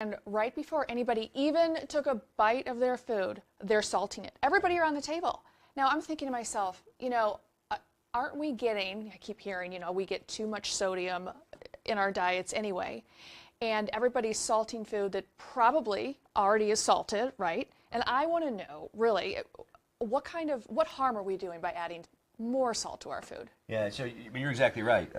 And right before anybody even took a bite of their food, they're salting it. Everybody around the table. Now I'm thinking to myself, aren't we getting, I keep hearing, we get too much sodium in our diets anyway. And everybody's salting food that probably already is salted, right? And I want to know, really, what harm are we doing by adding more salt to our food? Yeah, so you're exactly right.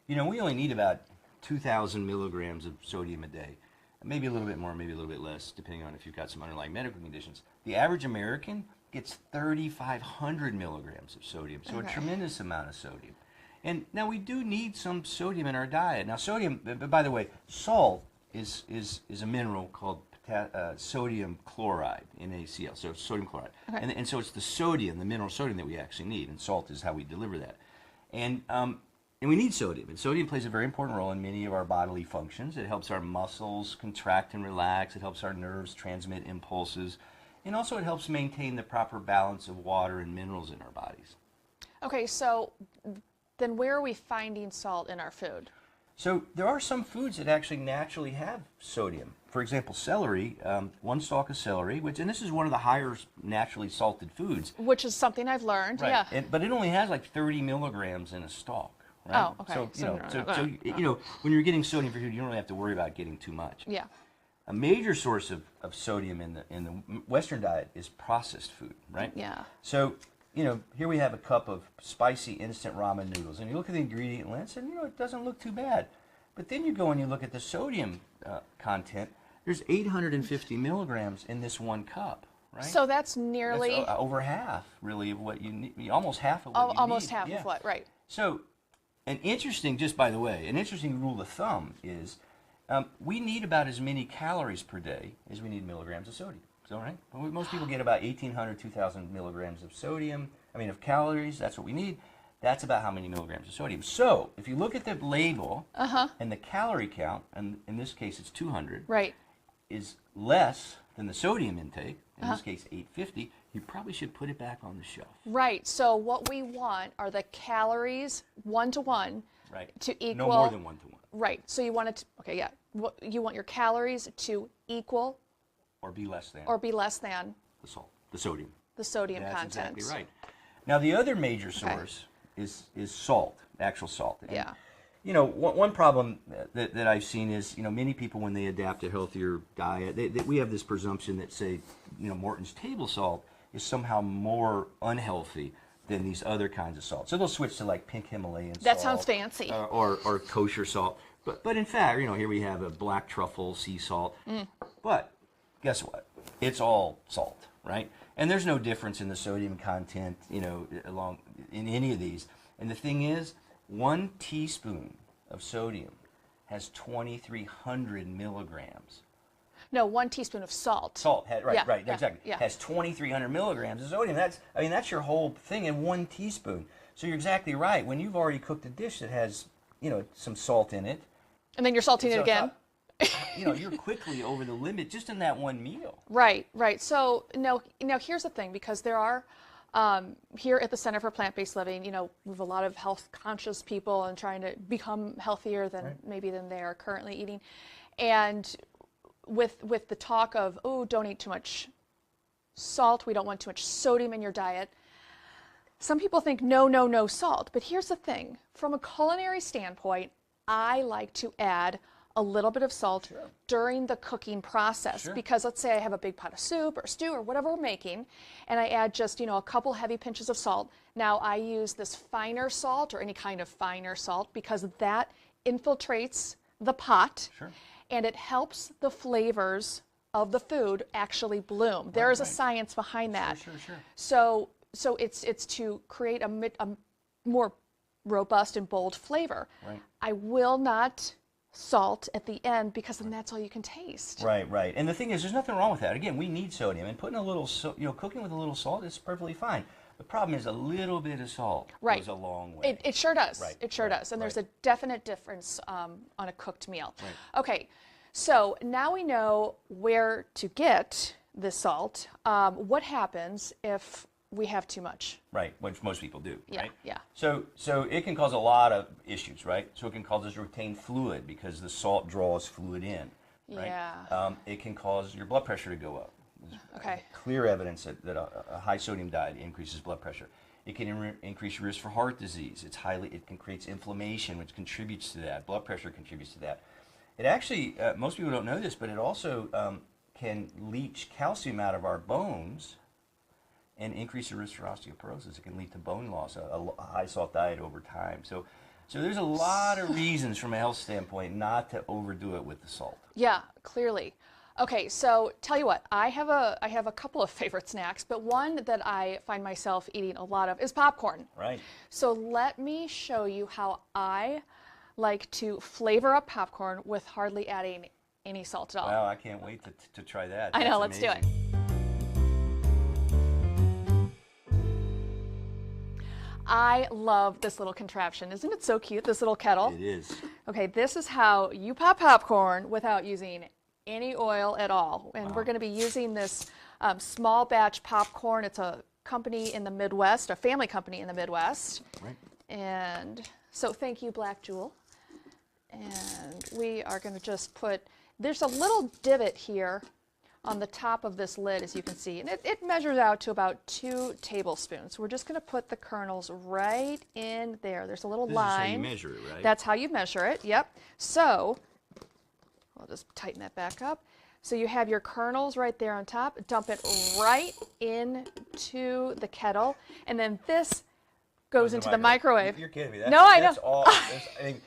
We only need about 2,000 milligrams of sodium a day. Maybe a little bit more, maybe a little bit less, depending on if you've got some underlying medical conditions. The average American gets 3,500 milligrams of sodium, so a tremendous amount of sodium. And now we do need some sodium in our diet. Now sodium, by the way, salt is a mineral called sodium chloride, NaCl, so sodium chloride. Okay. And so it's the sodium, the mineral sodium that we actually need, and salt is how we deliver that. And we need sodium, and sodium plays a very important role in many of our bodily functions. It helps our muscles contract and relax. It helps our nerves transmit impulses. And also it helps maintain the proper balance of water and minerals in our bodies. Okay, so then where are we finding salt in our food? So there are some foods that actually naturally have sodium. For example, celery, one stalk of celery, and this is one of the higher naturally salted foods. Which is something I've learned, right. Yeah. But it only has like 30 milligrams in a stalk. Right? Oh, okay. So when you're getting sodium for food, you don't really have to worry about getting too much. Yeah. A major source of sodium in the Western diet is processed food, right? Yeah. So, here we have a cup of spicy instant ramen noodles, and you look at the ingredient list, and it doesn't look too bad. But then you go and you look at the sodium content. There's 850 milligrams in this one cup. Right? So that's nearly over half, really, of what you need. Almost half of what you need. Almost half of what, right? So, just by the way, an interesting rule of thumb is we need about as many calories per day as we need milligrams of sodium. So, right? Most people get about 1,800, 2,000 milligrams of of calories. That's what we need. That's about how many milligrams of sodium. So, if you look at the label and the calorie count, and in this case it's 200, right, is less than the sodium intake, in this case 850, you probably should put it back on the shelf. Right. So what we want are the calories 1-to-1 to equal. No more than 1-to-1. Right. So you want it to, you want your calories to equal or be less than the sodium. The sodium That's content. Exactly right. Now the other major source is salt, actual salt. And, one problem that I've seen is, many people when they adapt a healthier diet, we have this presumption that, say, Morton's table salt is somehow more unhealthy than these other kinds of salt. So they'll switch to like pink Himalayan salt. That sounds fancy. Or kosher salt. But in fact, here we have a black truffle sea salt. But guess what? It's all salt, right? And there's no difference in the sodium content, in any of these. And the thing is, 1 teaspoon of sodium has 2,300 milligrams. No, 1 teaspoon of salt. Salt, exactly. Has 2,300 milligrams of sodium. That's your whole thing in 1 teaspoon. So you're exactly right. When you've already cooked a dish that has, some salt in it, and then you're salting it again. You're quickly over the limit just in that one meal. Right. So now here's the thing, because there are here at the Center for Plant-Based Living, we have a lot of health-conscious people and trying to become healthier than they are currently eating, and with the talk of, don't eat too much salt, we don't want too much sodium in your diet. Some people think no salt, but here's the thing: from a culinary standpoint, I like to add a little bit of salt during the cooking process, because let's say I have a big pot of soup or stew or whatever we're making, and I add just a couple heavy pinches of salt. Now I use this finer salt or any kind of finer salt because that infiltrates the pot and it helps the flavors of the food actually bloom. There is a science behind that. So it's to create a more robust and bold flavor. I will not salt at the end, because then that's all you can taste. Right. And the thing is, there's nothing wrong with that. Again, we need sodium, and putting a little, cooking with a little salt is perfectly fine. The problem is a little bit of salt goes a long way. It sure does. It sure does. And there's a definite difference on a cooked meal. Okay, so now we know where to get this salt. What happens if we have too much? Right, which most people do, right? Yeah. So it can cause a lot of issues, right? So it can cause us to retain fluid because the salt draws fluid in. right? Yeah. It can cause your blood pressure to go up. There's Okay. clear evidence that a high sodium diet increases blood pressure. It can increase your risk for heart disease. It can create inflammation, which contributes to that. Blood pressure contributes to that. It actually, most people don't know this, but it also can leach calcium out of our bones and increase the risk for osteoporosis. It can lead to bone loss, a high salt diet over time. So there's a lot of reasons from a health standpoint not to overdo it with the salt. Yeah, clearly. Okay, so tell you what, I have a couple of favorite snacks, but one that I find myself eating a lot of is popcorn. Right. So let me show you how I like to flavor up popcorn with hardly adding any salt at all. Wow, I can't wait to try that. I know, That's let's do it. amazing. I love this little contraption. Isn't it so cute, this little kettle? It is. Okay, this is how you pop popcorn without using any oil at all. And Wow. we're going to be using this small batch popcorn. It's a company in the Midwest, a family company in the Midwest. Right. And so thank you, Black Jewel. And we are going to just put, there's a little divot here on the top of this lid, as you can see, and it measures out to about 2 tablespoons. We're just going to put the kernels right in there. There's a little This line. is how you measure it, right? That's how you measure it, yep. So, I'll just tighten that back up. So you have your kernels right there on top. Dump it right into the kettle, and then this goes into the microwave. You're kidding me. No, I that's know. All, I mean,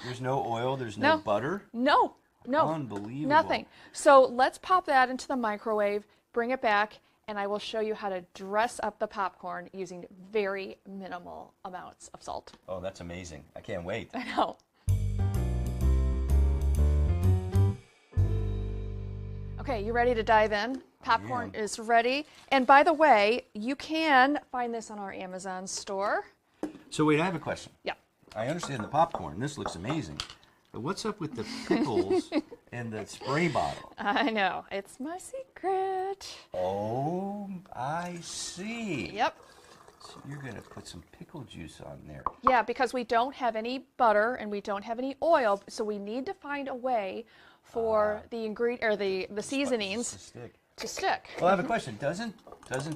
there's no oil, there's no butter. No, Unbelievable. nothing. So let's pop that into the microwave, bring it back, and I will show you how to dress up the popcorn using very minimal amounts of salt. Oh, that's amazing. I can't wait. I know. Okay, you ready to dive in? Popcorn is ready. And by the way, you can find this on our Amazon store. So wait, I have a question. Yeah. I understand the popcorn. This looks amazing. But what's up with the pickles and the spray bottle? I know. It's my secret. Oh, I see. Yep. So you're going to put some pickle juice on there. Yeah, because we don't have any butter and we don't have any oil, so we need to find a way for the ingredient or the seasonings To stick. to stick. Well, I have a question. Doesn't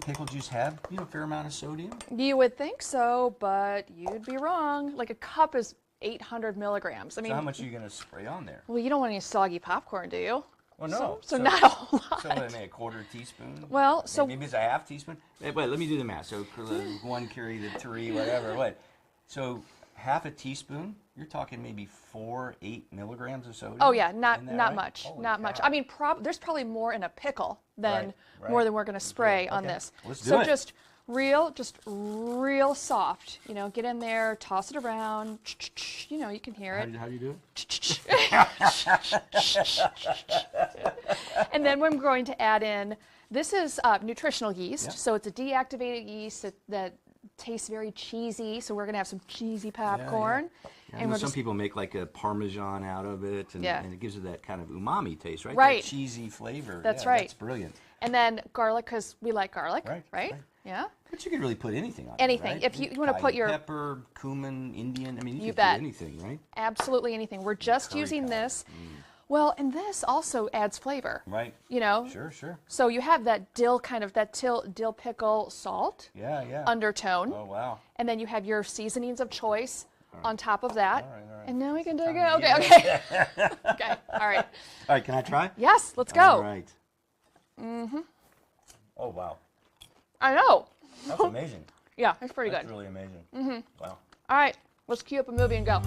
pickle juice have a fair amount of sodium? You would think so, but you'd be wrong. Like a cup is 800 milligrams. I mean, So how much are you going to spray on there? well, you don't want any soggy popcorn, do you? Well, no. So not a whole lot. So what, I mean, a quarter teaspoon? Well, so maybe it's a half teaspoon. Wait, let me do the math. So 1 carry the 3, whatever. What? So half a teaspoon. You're talking maybe 4-8 milligrams of sodium. oh yeah, not in there, not right? much, Holy not much. cow. I mean, there's probably more in a pickle than Right, more right. than we're going to spray Okay, on okay. this. Let's do so it. just real soft. Get in there, toss it around. You can hear it. How do you do it? And then we're going to add in, this is nutritional yeast, Yeah. so it's a deactivated yeast that tastes very cheesy, so we're going to have some cheesy popcorn. I And know we're some just, people make like a Parmesan out of it, and, Yeah. and it gives it that kind of umami taste, right? Right. That cheesy flavor. That's Yeah, right. That's brilliant. and then garlic, because we like garlic, Right, right? right. Yeah. But you could really put anything on it, Anything. right? If you wanna put Cayenne your- pepper, cumin, Indian. I mean, you You could bet. do anything, right? Absolutely anything. We're just Curry using powder. this. Well, and this also adds flavor. Right. Sure. Sure. So you have that dill dill pickle salt Yeah, yeah. undertone, Oh, wow. and then you have your seasonings of choice on top of that. All right. And now we can dig it. Time to Okay, eat okay. Okay, all right. All right, can I try? Yes, let's go. All right. Oh, wow. I know. That's amazing. Yeah, it's pretty That's good. really amazing. Wow. All right, let's cue up a movie and go.